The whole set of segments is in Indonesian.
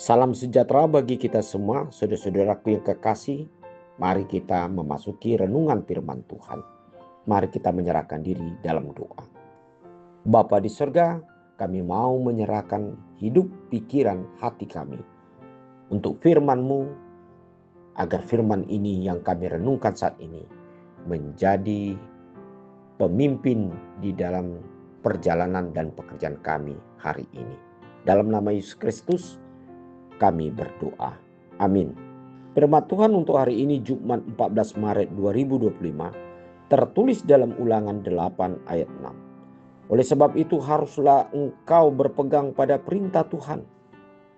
Salam sejahtera bagi kita semua, saudara-saudaraku yang kekasih. Mari kita memasuki renungan firman Tuhan. Mari kita menyerahkan diri dalam doa. Bapa di sorga, kami mau menyerahkan hidup, pikiran, hati kami untuk firman-Mu, agar firman ini yang kami renungkan saat ini menjadi pemimpin di dalam perjalanan dan pekerjaan kami hari ini. Dalam nama Yesus Kristus kami berdoa. Amin. Firman Tuhan untuk hari ini Jumat 14 Maret 2025 tertulis dalam Ulangan 8 ayat 6. Oleh sebab itu haruslah engkau berpegang pada perintah Tuhan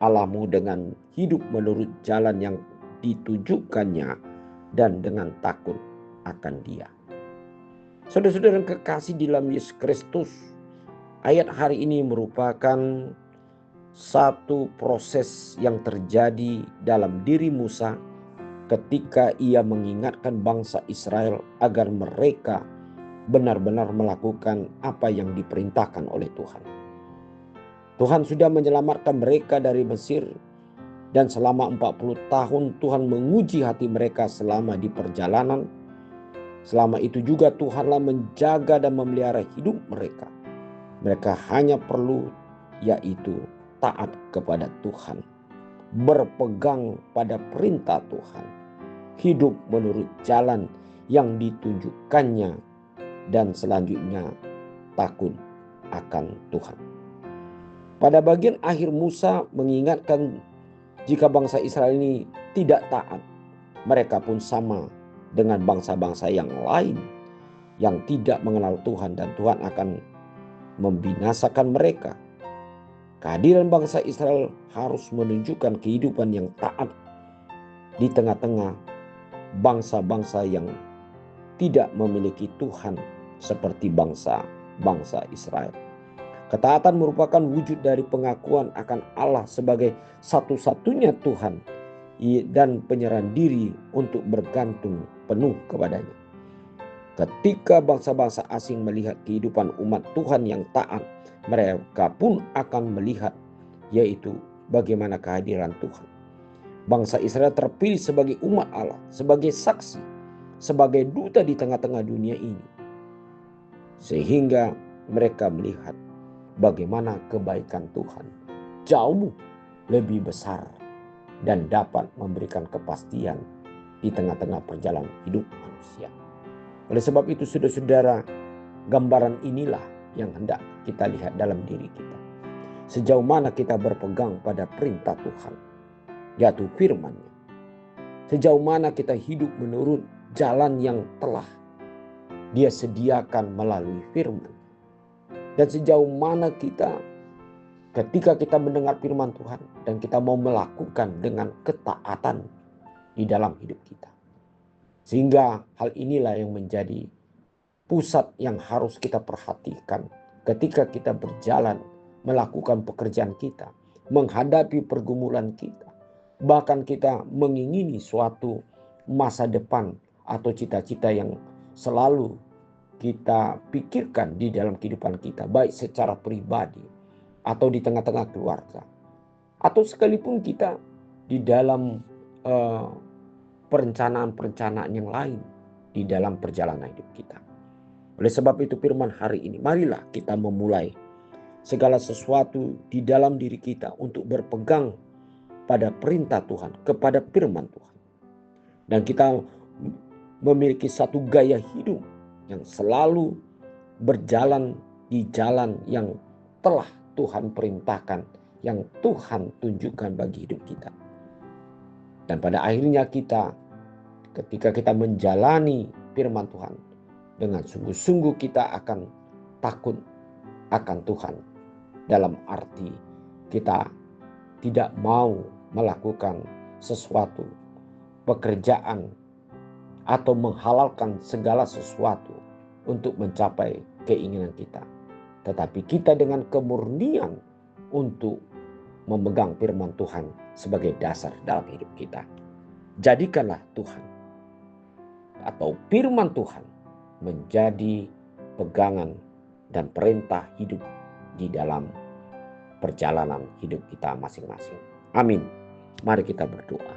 Allahmu dengan hidup menurut jalan yang ditujukannya dan dengan takut akan Dia. Saudara-saudara yang kekasih di dalam Yesus Kristus, ayat hari ini merupakan satu proses yang terjadi dalam diri Musa ketika ia mengingatkan bangsa Israel agar mereka benar-benar melakukan apa yang diperintahkan oleh Tuhan. Tuhan sudah menyelamatkan mereka dari Mesir, dan selama 40 tahun Tuhan menguji hati mereka selama di perjalanan. Selama itu juga Tuhanlah menjaga dan memelihara hidup mereka. Mereka hanya perlu yaitu taat kepada Tuhan, berpegang pada perintah Tuhan, hidup menurut jalan yang ditunjukkannya, dan selanjutnya takut akan Tuhan. Pada bagian akhir Musa mengingatkan jika bangsa Israel ini tidak taat, mereka pun sama dengan bangsa-bangsa yang lain yang tidak mengenal Tuhan, dan Tuhan akan membinasakan mereka. Kehadiran bangsa Israel harus menunjukkan kehidupan yang taat di tengah-tengah bangsa-bangsa yang tidak memiliki Tuhan seperti bangsa Israel. Ketaatan merupakan wujud dari pengakuan akan Allah sebagai satu-satunya Tuhan dan penyerahan diri untuk bergantung penuh kepadanya. Ketika bangsa-bangsa asing melihat kehidupan umat Tuhan yang taat, mereka pun akan melihat yaitu bagaimana kehadiran Tuhan. Bangsa Israel terpilih sebagai umat Allah, sebagai saksi, sebagai duta di tengah-tengah dunia ini. Sehingga mereka melihat bagaimana kebaikan Tuhan jauh lebih besar dan dapat memberikan kepastian di tengah-tengah perjalanan hidup manusia. Oleh sebab itu saudara-saudara, gambaran inilah yang hendak kita lihat dalam diri kita. Sejauh mana kita berpegang pada perintah Tuhan, yaitu firman-Nya. Sejauh mana kita hidup menurut jalan yang telah Dia sediakan melalui firman. Dan sejauh mana kita ketika kita mendengar firman Tuhan dan kita mau melakukan dengan ketaatan di dalam hidup kita. Sehingga hal inilah yang menjadi pusat yang harus kita perhatikan ketika kita berjalan melakukan pekerjaan kita, menghadapi pergumulan kita, bahkan kita mengingini suatu masa depan atau cita-cita yang selalu kita pikirkan di dalam kehidupan kita, baik secara pribadi atau di tengah-tengah keluarga, atau sekalipun kita di dalam perencanaan-perencanaan yang lain di dalam perjalanan hidup kita. Oleh sebab itu firman hari ini, marilah kita memulai segala sesuatu di dalam diri kita untuk berpegang pada perintah Tuhan, kepada firman Tuhan. Dan kita memiliki satu gaya hidup yang selalu berjalan di jalan yang telah Tuhan perintahkan, yang Tuhan tunjukkan bagi hidup kita. Dan pada akhirnya kita, ketika kita menjalani firman Tuhan, dengan sungguh-sungguh kita akan takut akan Tuhan. Dalam arti kita tidak mau melakukan sesuatu pekerjaan atau menghalalkan segala sesuatu untuk mencapai keinginan kita. Tetapi kita dengan kemurnian untuk memegang firman Tuhan sebagai dasar dalam hidup kita. Jadikanlah Tuhan atau firman Tuhan menjadi pegangan dan perintah hidup di dalam perjalanan hidup kita masing-masing. Amin. Mari kita berdoa.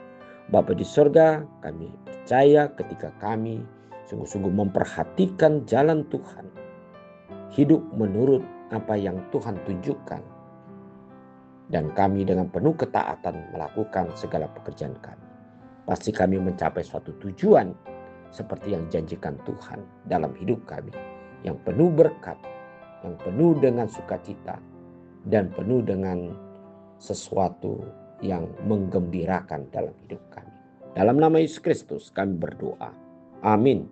Bapa di sorga, kami percaya ketika kami sungguh-sungguh memperhatikan jalan Tuhan, hidup menurut apa yang Tuhan tunjukkan, dan kami dengan penuh ketaatan melakukan segala pekerjaan kami, pasti kami mencapai suatu tujuan seperti yang janjikan Tuhan dalam hidup kami, yang penuh berkat, yang penuh dengan sukacita, dan penuh dengan sesuatu yang menggembirakan dalam hidup kami. Dalam nama Yesus Kristus kami berdoa. Amin.